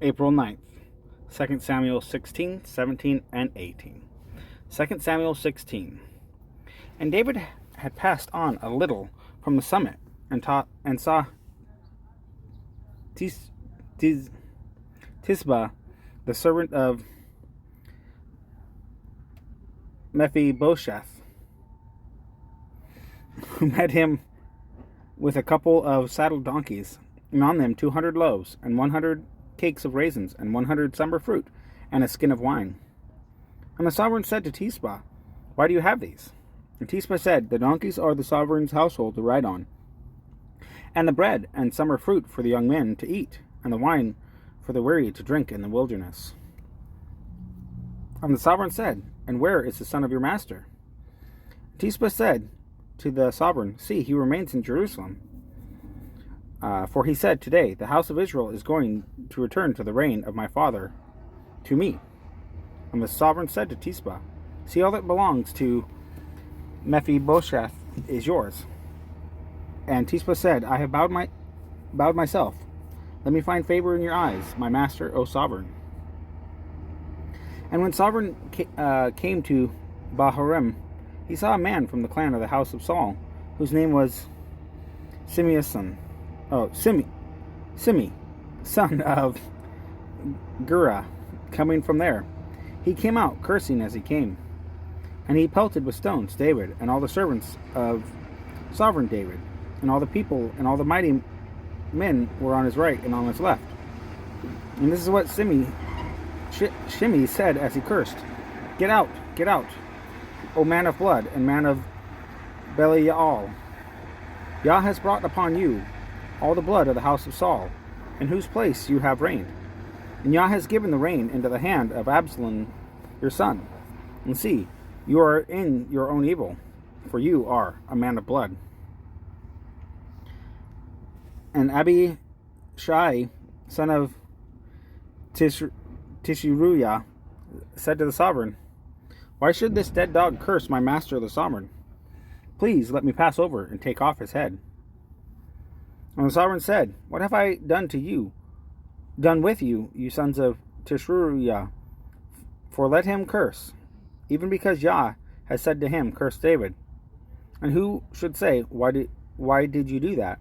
April 9th, 2 Samuel 16, 17, and 18. 2 Samuel 16. And David had passed on a little from the summit and saw Tisbah, the servant of Mephibosheth, who met him with a couple of saddled donkeys, and on them 200 loaves, and 100 cakes of raisins, and 100 summer fruit, and a skin of wine. And the sovereign said to Tisbah, "Why do you have these?" And Tisbah said, "The donkeys are the sovereign's household to ride on, and the bread and summer fruit for the young men to eat, and the wine for the weary to drink in the wilderness." And the sovereign said, "And where is the son of your master?" Tisbah said to the sovereign, "See, he remains in Jerusalem. For he said, 'Today the house of Israel is going to return to the reign of my father to me.' And the sovereign said to Tisbah, 'See, all that belongs to Mephibosheth is yours.' And Tisbah said, 'I have bowed myself. Let me find favor in your eyes, my master, O sovereign.' And when sovereign came to Bahurim, he saw a man from the clan of the house of Saul, whose name was Shimi, son of Gera, coming from there. He came out cursing as he came, and he pelted with stones David and all the servants of sovereign David, and all the people and all the mighty men were on his right and on his left. And this is what Shimi said as he cursed, get out, O man of blood and man of Belial. Yah has brought upon you all the blood of the house of Saul, in whose place you have reigned. And Yah has given the reign into the hand of Absalom your son. And see, you are in your own evil, for you are a man of blood." And Abishai, son of Tishiruya, said to the sovereign, "Why should this dead dog curse my master the sovereign? Please let me pass over and take off his head." And the sovereign said, "What have I done with you, you sons of Tishiruya? For let him curse, even because Yah has said to him, 'Curse David.' And who should say, 'Why did you do that?'"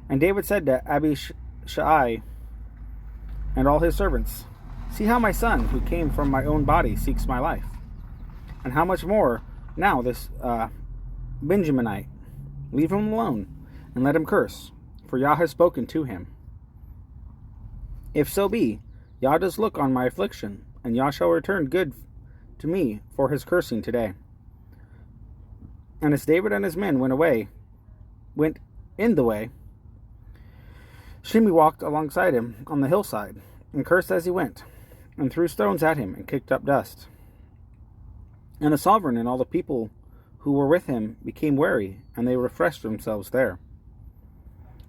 And David said to Abishai and all his servants, "See how my son, who came from my own body, seeks my life. And how much more now this Benjaminite. Leave him alone, and let him curse, for Yah has spoken to him. If so be, Yah does look on my affliction, and Yah shall return good to me for his cursing today." And as David and his men went in the way, Shimi walked alongside him on the hillside, and cursed as he went, and threw stones at him, and kicked up dust. And the sovereign and all the people who were with him became weary, and they refreshed themselves there.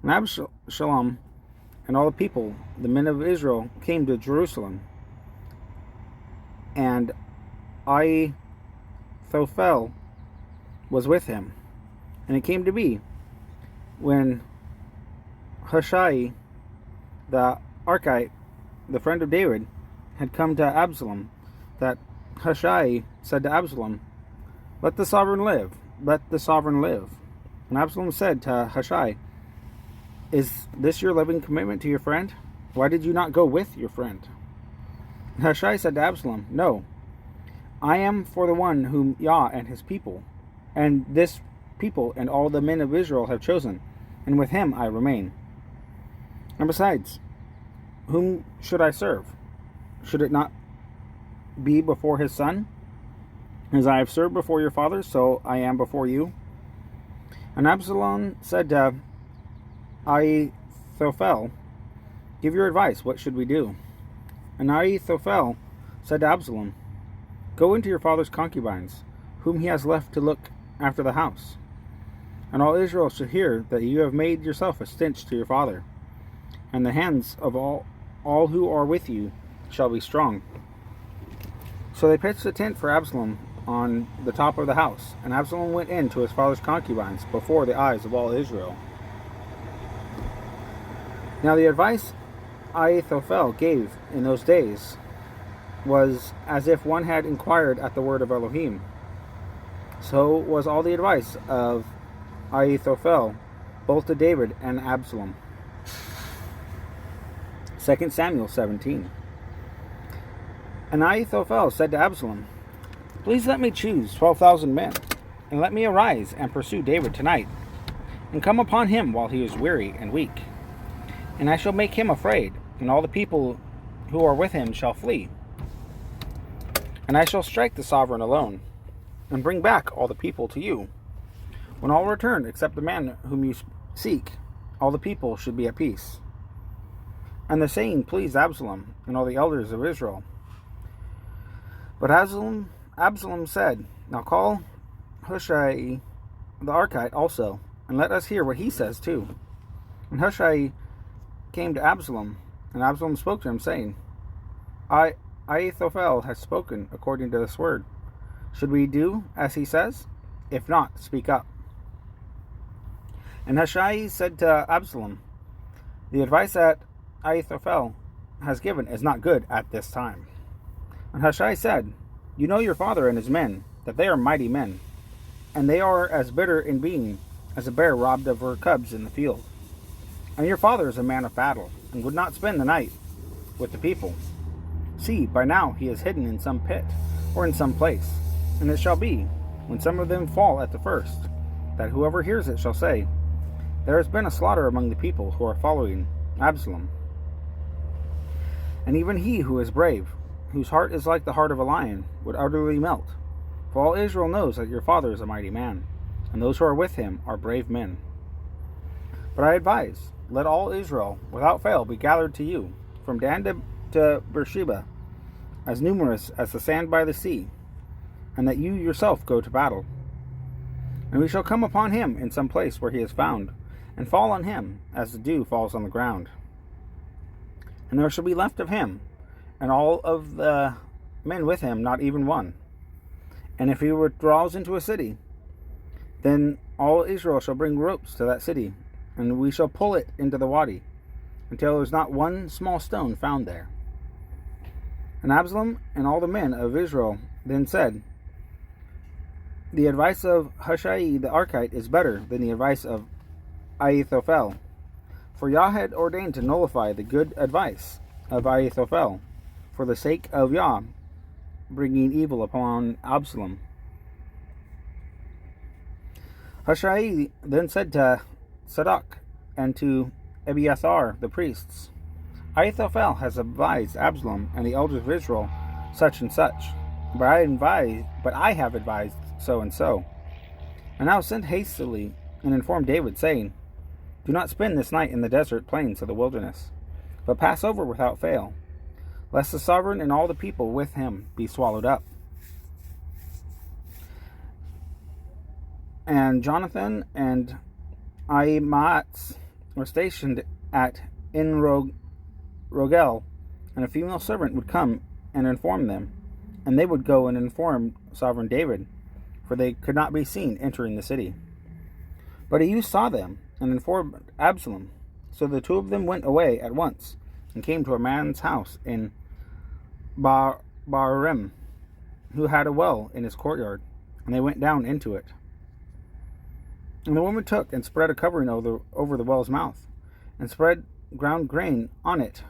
And Absalom and all the people, the men of Israel, came to Jerusalem, and Ahithophel was with him. And it came to be, when Hushai the Archite, the friend of David, had come to Absalom, that Hushai said to Absalom, "Let the sovereign live, let the sovereign live." And Absalom said to Hushai, "Is this your living commitment to your friend? Why did you not go with your friend?" And Hushai said to Absalom, "No, I am for the one whom Yah and his people, and this people and all the men of Israel have chosen, and with him I remain. And besides, whom should I serve? Should it not be before his son? As I have served before your fathers, so I am before you." And Absalom said to Ahithophel, "Give your advice, what should we do?" And Ahithophel said to Absalom, "Go into your father's concubines, whom he has left to look after the house. And all Israel should hear that you have made yourself a stench to your father, and the hands of all who are with you shall be strong." So they pitched a tent for Absalom on the top of the house, and Absalom went in to his father's concubines before the eyes of all Israel. Now the advice Ahithophel gave in those days was as if one had inquired at the word of Elohim. So was all the advice of Ahithophel, both to David and Absalom. 2 Samuel 17. And Ahithophel said to Absalom, Please let me choose 12,000 men, and let me arise and pursue David tonight, and come upon him while he is weary and weak. And I shall make him afraid, and all the people who are with him shall flee. And I shall strike the sovereign alone, and bring back all the people to you. When all return except the man whom you seek, all the people should be at peace. And the saying pleased Absalom and all the elders of Israel. But Absalom said, Now call Hushai the Archite also, and let us hear what he says too. And Hushai came to Absalom, and Absalom spoke to him, saying, Ahithophel has spoken according to this word. Should we do as he says? If not, speak up. And Hushai said to Absalom, The advice that Ahithophel has given is not good at this time. And Hushai said, You know your father and his men, that they are mighty men, and they are as bitter in being as a bear robbed of her cubs in the field. And your father is a man of battle, and would not spend the night with the people. See, by now he is hidden in some pit, or in some place. And it shall be, when some of them fall at the first, that whoever hears it shall say, There has been a slaughter among the people who are following Absalom. And even he who is brave, whose heart is like the heart of a lion, would utterly melt. For all Israel knows that your father is a mighty man, and those who are with him are brave men. But I advise, let all Israel, without fail, be gathered to you, from Dan to Beersheba, as numerous as the sand by the sea, and that you yourself go to battle. And we shall come upon him in some place where he is found, and fall on him as the dew falls on the ground. And there shall be left of him, and all of the men with him, not even one. And if he withdraws into a city, then all Israel shall bring ropes to that city, and we shall pull it into the wadi, until there is not one small stone found there. And Absalom and all the men of Israel then said, The advice of Hushai the Archite is better than the advice of Ahithophel. For Yah had ordained to nullify the good advice of Ahithophel, for the sake of Yah, bringing evil upon Absalom. Hushai then said to Zadok and to Abiathar the priests, Ahithophel has advised Absalom and the elders of Israel such and such, but I have advised so and so. And now send hastily and inform David, saying, Do not spend this night in the desert plains of the wilderness, but pass over without fail, lest the sovereign and all the people with him be swallowed up. And Jonathan and Ahimaaz were stationed at Rogel, and a female servant would come and inform them, and they would go and inform sovereign David, for they could not be seen entering the city. But a youth saw them and informed Absalom. So the two of them went away at once and came to a man's house in Bahurim, who had a well in his courtyard, and they went down into it. And the woman took and spread a covering over the well's mouth, and spread ground grain on it,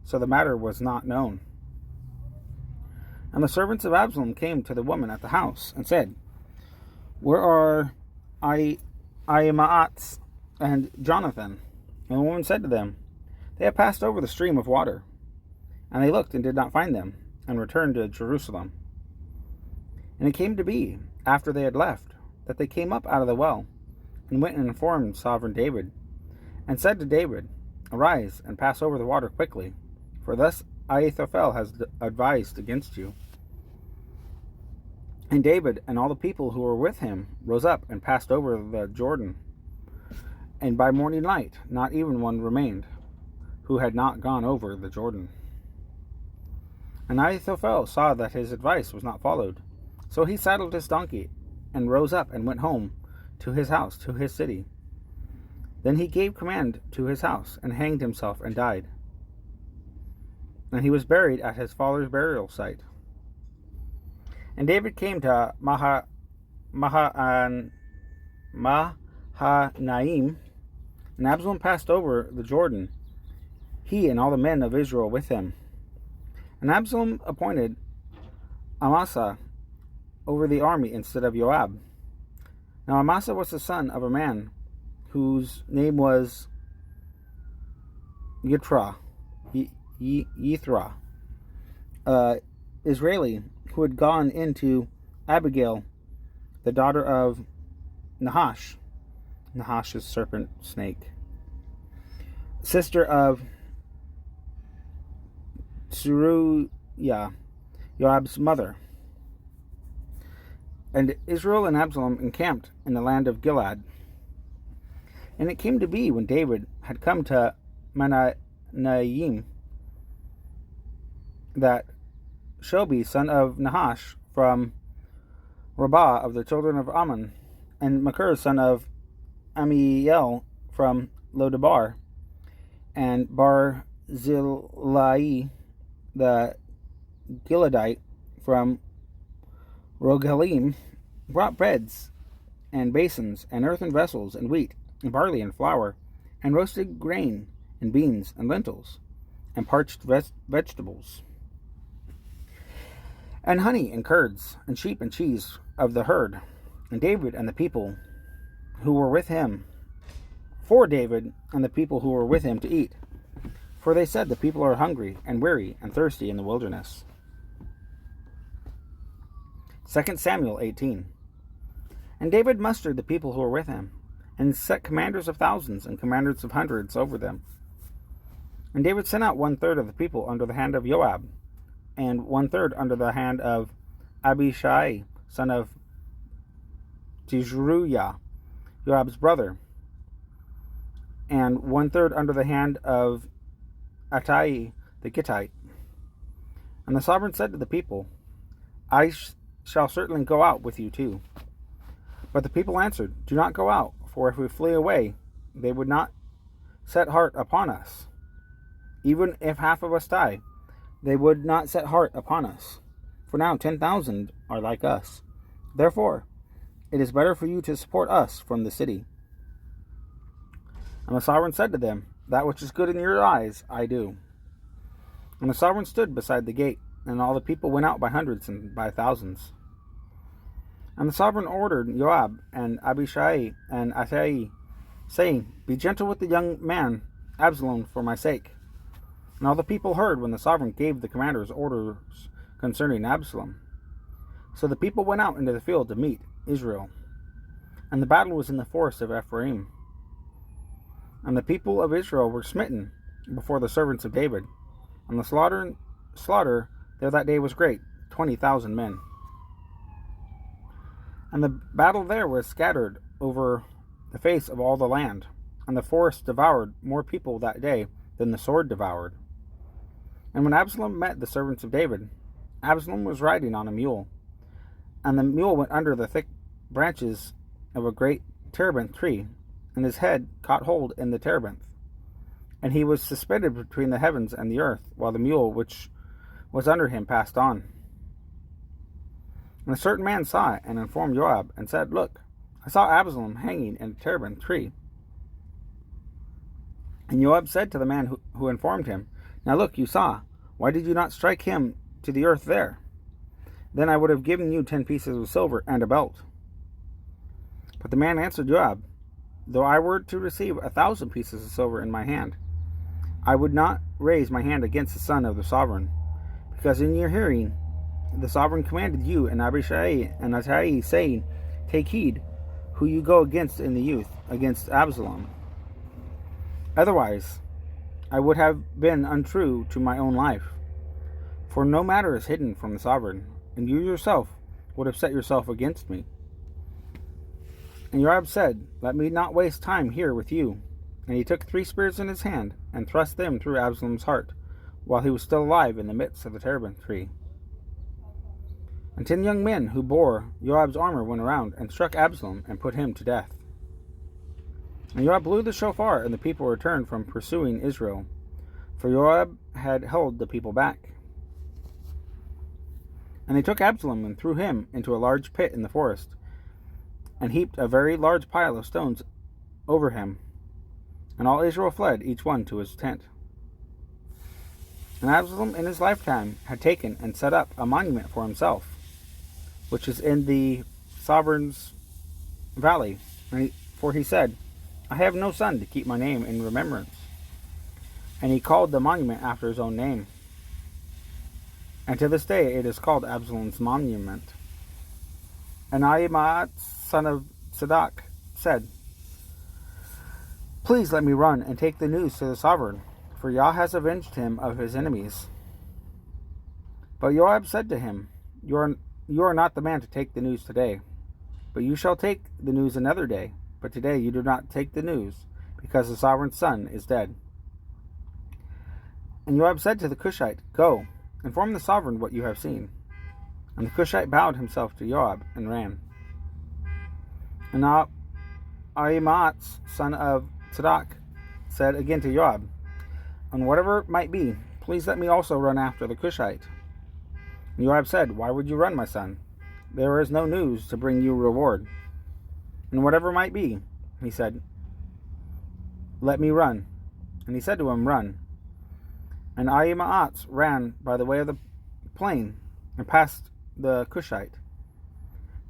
so the matter was not known. And the servants of Absalom came to the woman at the house, and said, Where are Ahimaaz and Jonathan? And the woman said to them, They have passed over the stream of water. And they looked and did not find them, and returned to Jerusalem. And it came to be, after they had left, that they came up out of the well, and went and informed sovereign David, and said to David, Arise, and pass over the water quickly, for thus Ahithophel has advised against you. And David and all the people who were with him rose up and passed over the Jordan. And by morning light, not even one remained, who had not gone over the Jordan. And Ahithophel saw that his advice was not followed. So he saddled his donkey, and rose up and went home to his house, to his city. Then he gave command to his house, and hanged himself and died. and he was buried at his father's burial site. And David came to Mahanaim, and Absalom passed over the Jordan, he and all the men of Israel with him. And Absalom appointed Amasa over the army instead of Joab. Now Amasa was the son of a man whose name was Yithra, Israeli, who had gone into Abigail, the daughter of Nahash. Nahash is serpent snake. Sister of Zeruiah, Joab's mother. And Israel and Absalom encamped in the land of Gilead. And it came to be, when David had come to Mahanaim, that Shobi, son of Nahash, from Rabbah of the children of Ammon, and Machir, son of Amiel, from Lodabar, and Barzillai, the Gileadite, from Rogelim, brought breads and basins and earthen vessels and wheat and barley and flour and roasted grain and beans and lentils and parched vegetables and honey and curds and sheep and cheese of the herd, and David and the people who were with him, for David and the people who were with him to eat. For they said, the people are hungry and weary and thirsty in the wilderness. 2 Samuel 18. And David mustered the people who were with him, and set commanders of thousands and commanders of hundreds over them. And David sent out 1/3 of the people under the hand of Joab, and 1/3 under the hand of Abishai, son of Zeruiah, Joab's brother, and 1/3 under the hand of Attai the Gittite. And the sovereign said to the people, I shall certainly go out with you too. But the people answered, Do not go out, for if we flee away, they would not set heart upon us. Even if half of us die, they would not set heart upon us. For now 10,000 are like us. Therefore, it is better for you to support us from the city. And the sovereign said to them, That which is good in your eyes, I do. And the sovereign stood beside the gate, and all the people went out by hundreds and by thousands. And the sovereign ordered Joab and Abishai and Attai, saying, Be gentle with the young man Absalom for my sake. And all the people heard when the sovereign gave the commanders orders concerning Absalom. So the people went out into the field to meet Israel. And the battle was in the forest of Ephraim. And the people of Israel were smitten before the servants of David. And the slaughter there that day was great, 20,000 men. And the battle there was scattered over the face of all the land, and the forest devoured more people that day than the sword devoured. And when Absalom met the servants of David, Absalom was riding on a mule, and the mule went under the thick branches of a great terebinth tree, and his head caught hold in the terebinth. And he was suspended between the heavens and the earth, while the mule which was under him passed on. And a certain man saw it, and informed Joab, and said, Look, I saw Absalom hanging in a terebinth tree. And Joab said to the man who informed him, Now look, you saw. Why did you not strike him to the earth there? Then I would have given you 10 pieces of silver and a belt. But the man answered Joab, Though I were to receive 1,000 pieces of silver in my hand, I would not raise my hand against the son of the sovereign, because in your hearing the sovereign commanded you and Abishai and Attai, saying, Take heed who you go against in the youth, against Absalom. Otherwise, I would have been untrue to my own life. For no matter is hidden from the sovereign, and you yourself would have set yourself against me. And Joab said, Let me not waste time here with you. And he took 3 spears in his hand, and thrust them through Absalom's heart, while he was still alive in the midst of the terebinth tree. And 10 young men who bore Joab's armor went around, and struck Absalom, and put him to death. And Joab blew the shofar, and the people returned from pursuing Israel. for Joab had held the people back. And they took Absalom and threw him into a large pit in the forest, and heaped a very large pile of stones over him. And all Israel fled, each one to his tent. And Absalom in his lifetime had taken and set up a monument for himself, which is in the sovereign's valley. For he said, I have no son to keep my name in remembrance. And he called the monument after his own name. And to this day it is called Absalom's monument. And Ahimaaz, son of Zadok, said, Please let me run and take the news to the sovereign, for Yah has avenged him of his enemies. But Joab said to him, You are not the man to take the news today, but you shall take the news another day. But today you do not take the news, because the sovereign's son is dead. And Joab said to the Cushite, Go, inform the sovereign what you have seen. And the Cushite bowed himself to Joab and ran. And Ahimaaz, son of Zadok, said again to Joab, And whatever it might be, please let me also run after the Cushite. And Joab said, Why would you run, my son? There is no news to bring you reward. And whatever might be, he said, Let me run. And he said to him, Run. And Ahimaaz ran by the way of the plain and passed the Cushite.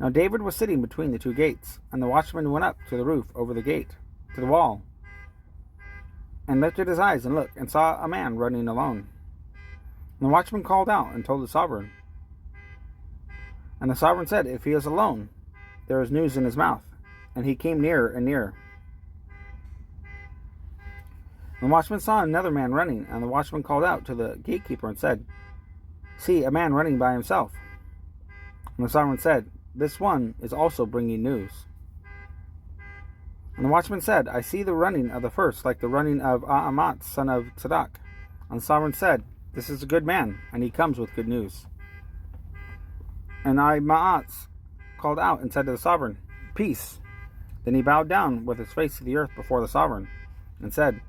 Now David was sitting between the two gates, and the watchman went up to the roof over the gate, to the wall, and lifted his eyes and looked, and saw a man running alone. And the watchman called out and told the sovereign. And the sovereign said, If he is alone, there is news in his mouth. And he came nearer and nearer. And the watchman saw another man running, and the watchman called out to the gatekeeper and said, See, a man running by himself. And the sovereign said, This one is also bringing news. And the watchman said, I see the running of the first like the running of Ahimaaz, son of Zadok. And the sovereign said, This is a good man, and he comes with good news. And Ahimaaz called out and said to the sovereign, Peace. Then he bowed down with his face to the earth before the sovereign, and said,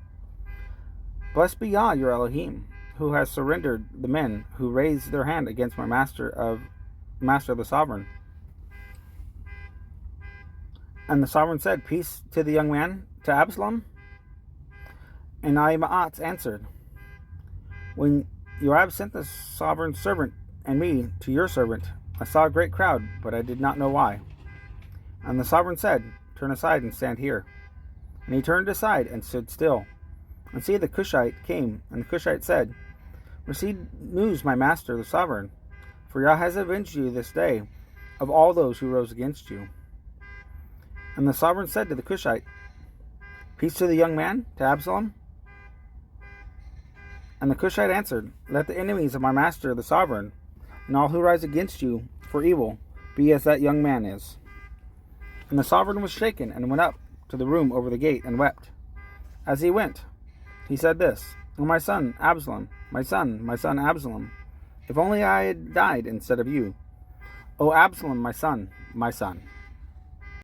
Blessed be Yah, your Elohim, who has surrendered the men who raised their hand against my master the sovereign. And the sovereign said, Peace to the young man, to Absalom. And Ahimaaz answered, When Joab sent the sovereign's servant and me to your servant, I saw a great crowd, but I did not know why. And the sovereign said, Turn aside and stand here. And he turned aside and stood still. And see, the Cushite came, and the Cushite said, Receive news, my master, the sovereign, for Yah has avenged you this day of all those who rose against you. And the sovereign said to the Cushite, Peace to the young man, to Absalom. And the Cushite answered, Let the enemies of my master, the sovereign, and all who rise against you for evil, be as that young man is. And the sovereign was shaken, and went up to the room over the gate, and wept. As he went, he said this, O my son Absalom, my son Absalom, if only I had died instead of you. O Absalom, my son, my son.